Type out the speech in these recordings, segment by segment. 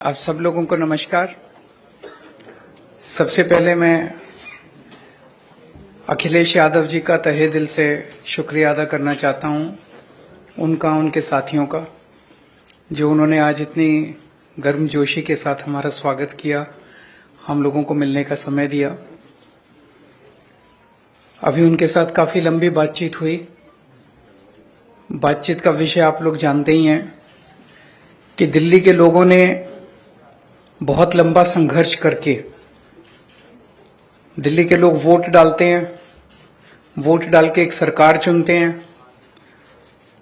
आप सब लोगों को नमस्कार। सबसे पहले मैं अखिलेश यादव जी का तहे दिल से शुक्रिया अदा करना चाहता हूं, उनका, उनके साथियों का, जो उन्होंने आज इतनी गर्मजोशी के साथ हमारा स्वागत किया, हम लोगों को मिलने का समय दिया। अभी उनके साथ काफी लंबी बातचीत हुई। बातचीत का विषय आप लोग जानते ही हैं कि दिल्ली के लोगों ने बहुत लंबा संघर्ष करके, दिल्ली के लोग वोट डालते हैं, वोट डाल के एक सरकार चुनते हैं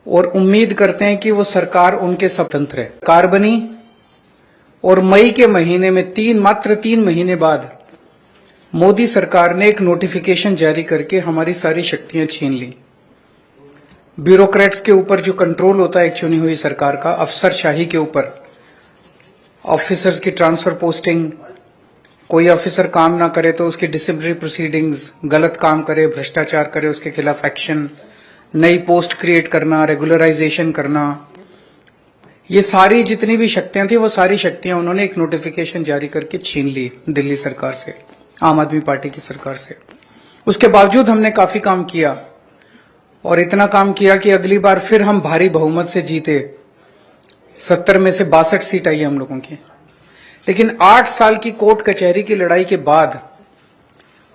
और उम्मीद करते हैं कि वो सरकार उनके स्वतंत्र है। सरकार बनी और मई के महीने में मात्र तीन महीने बाद मोदी सरकार ने एक नोटिफिकेशन जारी करके हमारी सारी शक्तियां छीन ली। ब्यूरोक्रेट्स के ऊपर जो कंट्रोल होता है एक चुनी हुई सरकार का, अफसरशाही के ऊपर, ऑफिसर्स की ट्रांसफर पोस्टिंग, कोई ऑफिसर काम ना करे तो उसकी डिसिप्लिनरी प्रोसीडिंग्स, गलत काम करे, भ्रष्टाचार करे, उसके खिलाफ एक्शन, नई पोस्ट क्रिएट करना, रेगुलराइजेशन करना, ये सारी जितनी भी शक्तियां थी वो सारी शक्तियां उन्होंने एक नोटिफिकेशन जारी करके छीन ली दिल्ली सरकार से, आम आदमी पार्टी की सरकार से। उसके बावजूद हमने काफी काम किया और इतना काम किया कि अगली बार फिर हम भारी बहुमत से जीते। 70 में से 62 सीट आई हम लोगों की। लेकिन 8 साल की कोर्ट कचहरी की लड़ाई के बाद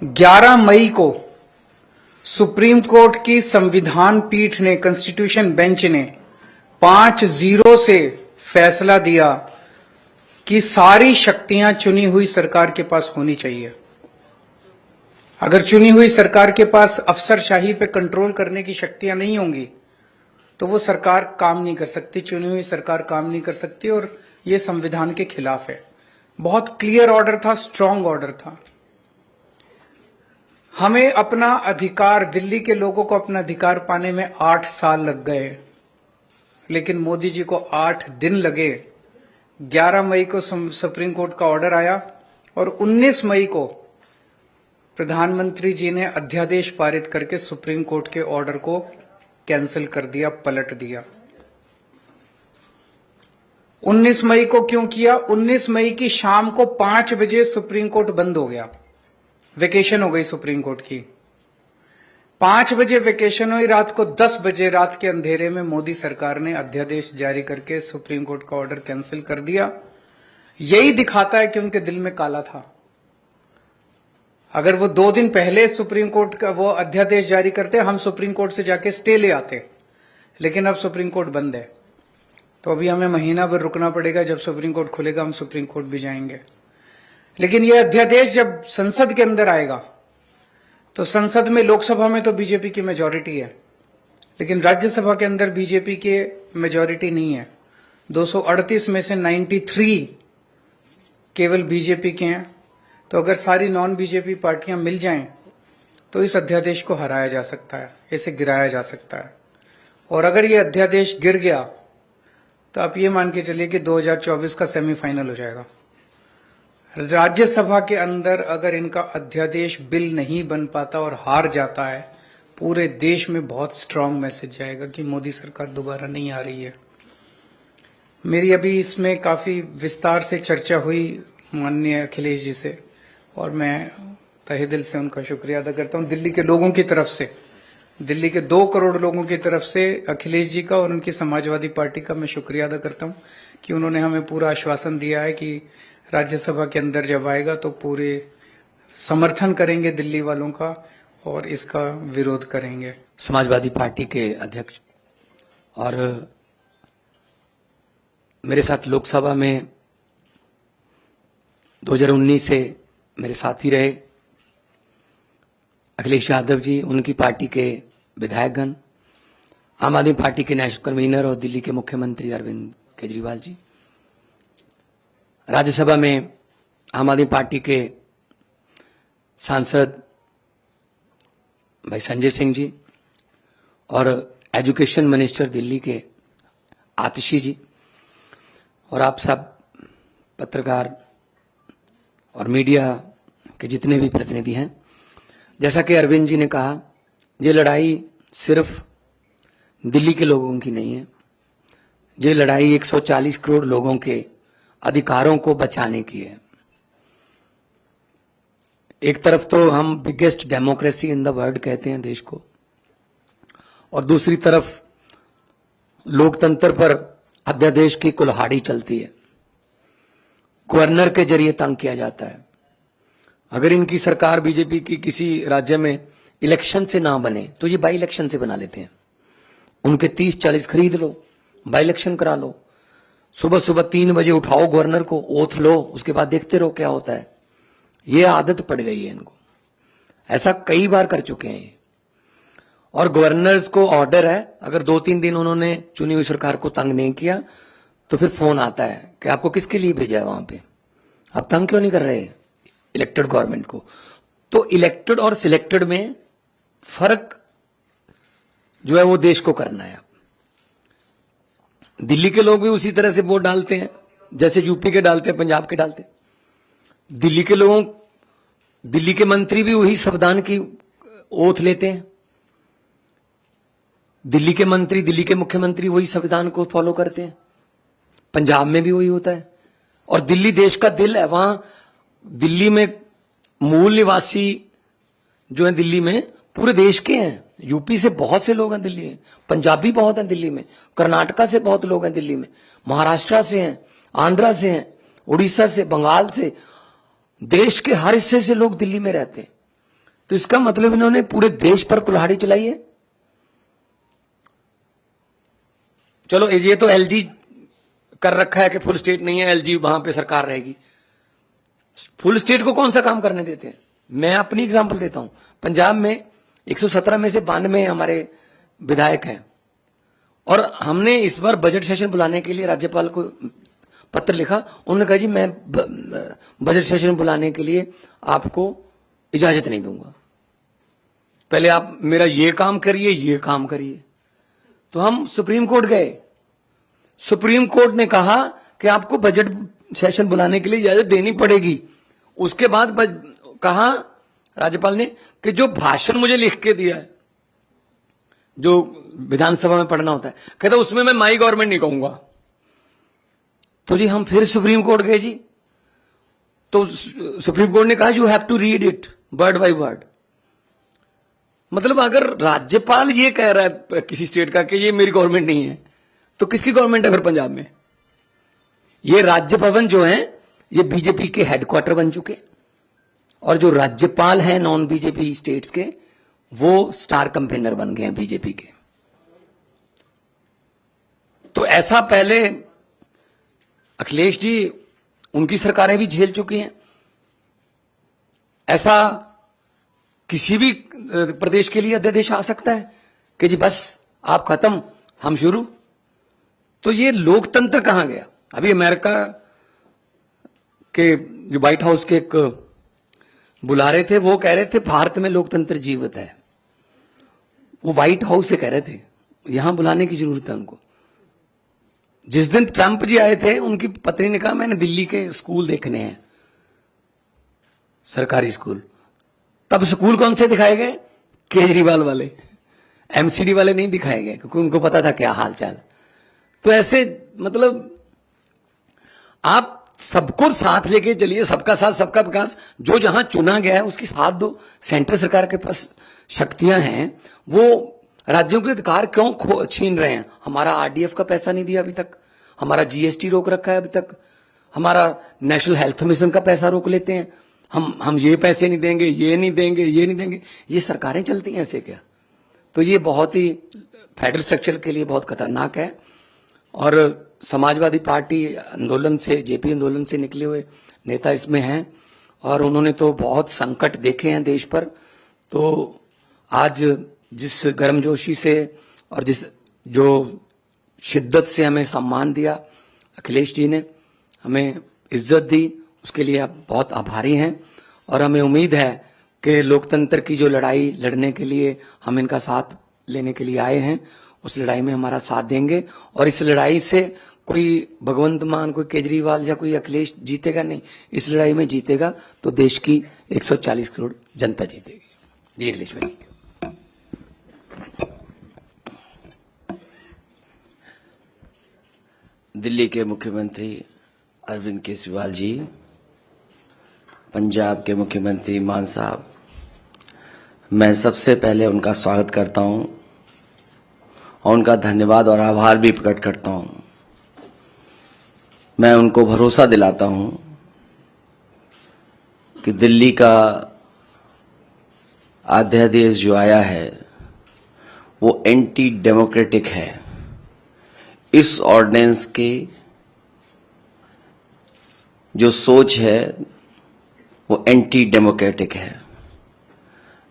11 मई को सुप्रीम कोर्ट की संविधान पीठ ने, कॉन्स्टिट्यूशन बेंच ने 5-0 से फैसला दिया कि सारी शक्तियां चुनी हुई सरकार के पास होनी चाहिए। अगर चुनी हुई सरकार के पास अफसरशाही पे कंट्रोल करने की शक्तियां नहीं होंगी तो वो सरकार काम नहीं कर सकती, चुनी हुई सरकार काम नहीं कर सकती, और ये संविधान के खिलाफ है। बहुत क्लियर ऑर्डर था, स्ट्रांग ऑर्डर था। हमें अपना अधिकार, दिल्ली के लोगों को अपना अधिकार पाने में 8 साल लग गए, लेकिन मोदी जी को 8 दिन लगे। 11 मई को सुप्रीम कोर्ट का ऑर्डर आया और 19 मई को प्रधानमंत्री जी ने अध्यादेश पारित करके सुप्रीम कोर्ट के ऑर्डर को कैंसिल कर दिया, पलट दिया। 19 मई को क्यों किया? 19 मई की शाम को 5 बजे सुप्रीम कोर्ट बंद हो गया, वेकेशन हो गई सुप्रीम कोर्ट की। 5 बजे वेकेशन हुई, रात को 10 बजे रात के अंधेरे में मोदी सरकार ने अध्यादेश जारी करके सुप्रीम कोर्ट का ऑर्डर कैंसिल कर दिया। यही दिखाता है कि उनके दिल में काला था। अगर वो 2 दिन पहले सुप्रीम कोर्ट का वो अध्यादेश जारी करते, हम सुप्रीम कोर्ट से जाके स्टे ले आते, लेकिन अब सुप्रीम कोर्ट बंद है तो अभी हमें महीना भर रुकना पड़ेगा। जब सुप्रीम कोर्ट खुलेगा हम सुप्रीम कोर्ट भी जाएंगे। लेकिन ये अध्यादेश जब संसद के अंदर आएगा तो संसद में, लोकसभा में तो बीजेपी की मेजॉरिटी है, लेकिन राज्यसभा के अंदर बीजेपी के मेजॉरिटी नहीं है। 238 में से 93 केवल बीजेपी के हैं। तो अगर सारी नॉन बीजेपी पार्टियां मिल जाएं तो इस अध्यादेश को हराया जा सकता है, इसे गिराया जा सकता है। और अगर ये अध्यादेश गिर गया तो आप ये मान के चलिए कि 2024 का सेमीफाइनल हो जाएगा। राज्यसभा के अंदर अगर इनका अध्यादेश बिल नहीं बन पाता और हार जाता है, पूरे देश में बहुत स्ट्रांग मैसेज जाएगा कि मोदी सरकार दोबारा नहीं आ रही है। मेरी अभी इसमें काफी विस्तार से चर्चा हुई माननीय अखिलेश जी से, और मैं तहे दिल से उनका शुक्रिया अदा करता हूं। दिल्ली के लोगों की तरफ से, दिल्ली के 2 करोड़ लोगों की तरफ से अखिलेश जी का और उनकी समाजवादी पार्टी का मैं शुक्रिया अदा करता हूं कि उन्होंने हमें पूरा आश्वासन दिया है कि राज्यसभा के अंदर जब आएगा तो पूरे समर्थन करेंगे दिल्ली वालों का और इसका विरोध करेंगे। समाजवादी पार्टी के अध्यक्ष और मेरे साथ लोकसभा में 2019 से मेरे साथी रहे अखिलेश यादव जी, उनकी पार्टी के विधायकगण, आम आदमी पार्टी के नेशनल कन्वीनर और दिल्ली के मुख्यमंत्री अरविंद केजरीवाल जी, राज्यसभा में आम आदमी पार्टी के सांसद भाई संजय सिंह जी और एजुकेशन मिनिस्टर दिल्ली के आतिशी जी, और आप सब पत्रकार और मीडिया के जितने भी प्रतिनिधि हैं। जैसा कि अरविंद जी ने कहा, ये लड़ाई सिर्फ दिल्ली के लोगों की नहीं है, ये लड़ाई 140 करोड़ लोगों के अधिकारों को बचाने की है। एक तरफ तो हम biggest democracy in the world कहते हैं देश को, और दूसरी तरफ लोकतंत्र पर अध्यादेश की कुल्हाड़ी चलती है, गवर्नर के जरिए तंग किया जाता है। अगर इनकी सरकार बीजेपी की किसी राज्य में इलेक्शन से ना बने तो ये बाई इलेक्शन से बना लेते हैं। उनके 30-40 खरीद लो, बाई इलेक्शन करा लो, सुबह सुबह 3 बजे उठाओ गवर्नर को, ओथ लो, उसके बाद देखते रहो क्या होता है। ये आदत पड़ गई है इनको, ऐसा कई बार कर चुके हैं ये। और गवर्नर्स को ऑर्डर है, अगर 2-3 दिन उन्होंने चुनी हुई सरकार को तंग नहीं किया तो फिर फोन आता है कि आपको किसके लिए भेजा है वहां पे, आप तंग क्यों नहीं कर रहे इलेक्टेड गवर्नमेंट को। तो इलेक्टेड और सिलेक्टेड में फर्क जो है वो देश को करना है। दिल्ली के लोग भी उसी तरह से वोट डालते हैं जैसे यूपी के डालते हैं, पंजाब के डालते हैं। दिल्ली के मंत्री भी वही संविधान की ओथ लेते हैं। दिल्ली के मंत्री, दिल्ली के मुख्यमंत्री वही संविधान को फॉलो करते हैं। पंजाब में भी वही होता है। और दिल्ली देश का दिल है, वहां दिल्ली में मूल निवासी जो है दिल्ली में पूरे देश के हैं। यूपी से बहुत से लोग हैं दिल्ली में, पंजाबी बहुत हैं दिल्ली में, कर्नाटका से बहुत लोग हैं दिल्ली में, महाराष्ट्र से हैं, आंध्रा से हैं, उड़ीसा से, बंगाल से, देश के हर हिस्से से लोग दिल्ली में रहते हैं। तो इसका मतलब इन्होंने पूरे देश पर कुल्हाड़ी चलाई है। चलो ये तो एलजी कर रखा है कि फुल स्टेट नहीं है, एलजी वहां पे सरकार रहेगी। फुल स्टेट को कौन सा काम करने देते हैं। मैं अपनी एग्जांपल देता हूं, पंजाब में 117 में से 92 हमारे विधायक हैं, और हमने इस बार बजट सेशन बुलाने के लिए राज्यपाल को पत्र लिखा। उन्होंने कहा जी मैं बजट सेशन बुलाने के लिए आपको इजाजत नहीं दूंगा, पहले आप मेरा ये काम करिए, ये काम करिए। तो हम सुप्रीम कोर्ट गए, सुप्रीम कोर्ट ने कहा कि आपको बजट सेशन बुलाने के लिए इजाजत देनी पड़ेगी। उसके बाद कहा राज्यपाल ने कि जो भाषण मुझे लिख के दिया है, जो विधानसभा में पढ़ना होता है, कहता उसमें मैं माई गवर्नमेंट नहीं कहूंगा। तो जी हम फिर सुप्रीम कोर्ट गए जी, तो सुप्रीम कोर्ट ने कहा you have to read it word by word. मतलब अगर राज्यपाल ये कह रहा है किसी स्टेट का कि ये मेरी गवर्नमेंट नहीं है, तो किसकी गवर्नमेंट है फिर पंजाब में। ये राज्य भवन जो है ये बीजेपी के हेडक्वार्टर बन चुके, और जो राज्यपाल हैं नॉन बीजेपी स्टेट्स के वो स्टार कैंपेनर बन गए हैं बीजेपी के। तो ऐसा पहले अखिलेश जी, उनकी सरकारें भी झेल चुकी हैं। ऐसा किसी भी प्रदेश के लिए अध्यादेश आ सकता है कि जी बस आप खत्म, हम शुरू। तो ये लोकतंत्र कहां गया। अभी अमेरिका के जो व्हाइट हाउस के एक बुलारे थे, वो कह रहे थे भारत में लोकतंत्र जीवित है। वो व्हाइट हाउस से कह रहे थे, यहां बुलाने की जरूरत है उनको। जिस दिन ट्रंप जी आए थे, उनकी पत्नी ने कहा मैंने दिल्ली के स्कूल देखने हैं, सरकारी स्कूल। तब स्कूल कौन से दिखाए गए, केजरीवाल वाले, एमसीडी वाले नहीं दिखाए गए, क्योंकि उनको पता था क्या हालचाल। तो ऐसे मतलब आप सबको साथ लेके चलिए, सबका साथ सबका विकास। जो जहां चुना गया है उसकी साथ दो। सेंट्रल सरकार के पास शक्तियां हैं, वो राज्यों के अधिकार क्यों छीन रहे हैं। हमारा आरडीएफ का पैसा नहीं दिया अभी तक, हमारा जीएसटी रोक रखा है अभी तक, हमारा नेशनल हेल्थ मिशन का पैसा रोक लेते हैं। हम ये पैसे नहीं देंगे, ये नहीं देंगे, ये नहीं देंगे। ये सरकारें चलती हैं ऐसे क्या। तो ये बहुत ही फेडरल स्ट्रक्चर के लिए बहुत खतरनाक है। और समाजवादी पार्टी आंदोलन से, जेपी आंदोलन से निकले हुए नेता इसमें हैं, और उन्होंने तो बहुत संकट देखे हैं देश पर। तो आज जिस गर्मजोशी से और जिस जो शिद्दत से हमें सम्मान दिया अखिलेश जी ने, हमें इज्जत दी, उसके लिए आप बहुत आभारी हैं। और हमें उम्मीद है कि लोकतंत्र की जो लड़ाई लड़ने के लिए हम इनका साथ लेने के लिए आए हैं, उस लड़ाई में हमारा साथ देंगे। और इस लड़ाई से कोई भगवंत मान, कोई केजरीवाल या कोई अखिलेश जीतेगा नहीं। इस लड़ाई में जीतेगा तो देश की 140 करोड़ जनता जीतेगी। जी अखिलेश भाई। दिल्ली के मुख्यमंत्री अरविंद केजरीवाल जी, पंजाब के मुख्यमंत्री मान साहब, मैं सबसे पहले उनका स्वागत करता हूं और उनका धन्यवाद और आभार भी प्रकट करता हूं। मैं उनको भरोसा दिलाता हूं कि दिल्ली का अध्यादेश जो आया है वो एंटी डेमोक्रेटिक है। इस ऑर्डिनेंस के जो सोच है वो एंटी डेमोक्रेटिक है।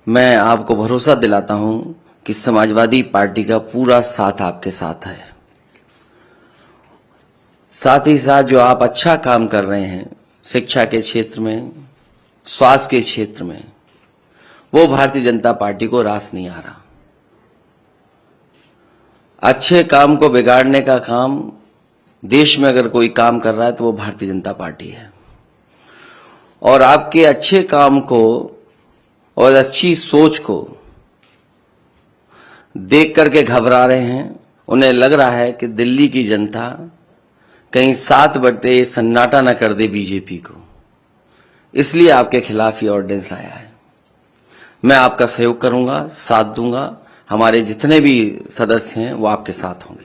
मैं आपको भरोसा दिलाता हूं कि समाजवादी पार्टी का पूरा साथ आपके साथ है। साथ ही साथ जो आप अच्छा काम कर रहे हैं शिक्षा के क्षेत्र में, स्वास्थ्य के क्षेत्र में, वो भारतीय जनता पार्टी को रास नहीं आ रहा। अच्छे काम को बिगाड़ने का काम देश में अगर कोई काम कर रहा है तो वो भारतीय जनता पार्टी है। और आपके अच्छे काम को और अच्छी सोच को देख करके घबरा रहे हैं। उन्हें लग रहा है कि दिल्ली की जनता कहीं 7 बटे सन्नाटा न कर दे बीजेपी को, इसलिए आपके खिलाफ ये ऑर्डिनेंस लाया है। मैं आपका सहयोग करूंगा, साथ दूंगा। हमारे जितने भी सदस्य हैं वो आपके साथ होंगे।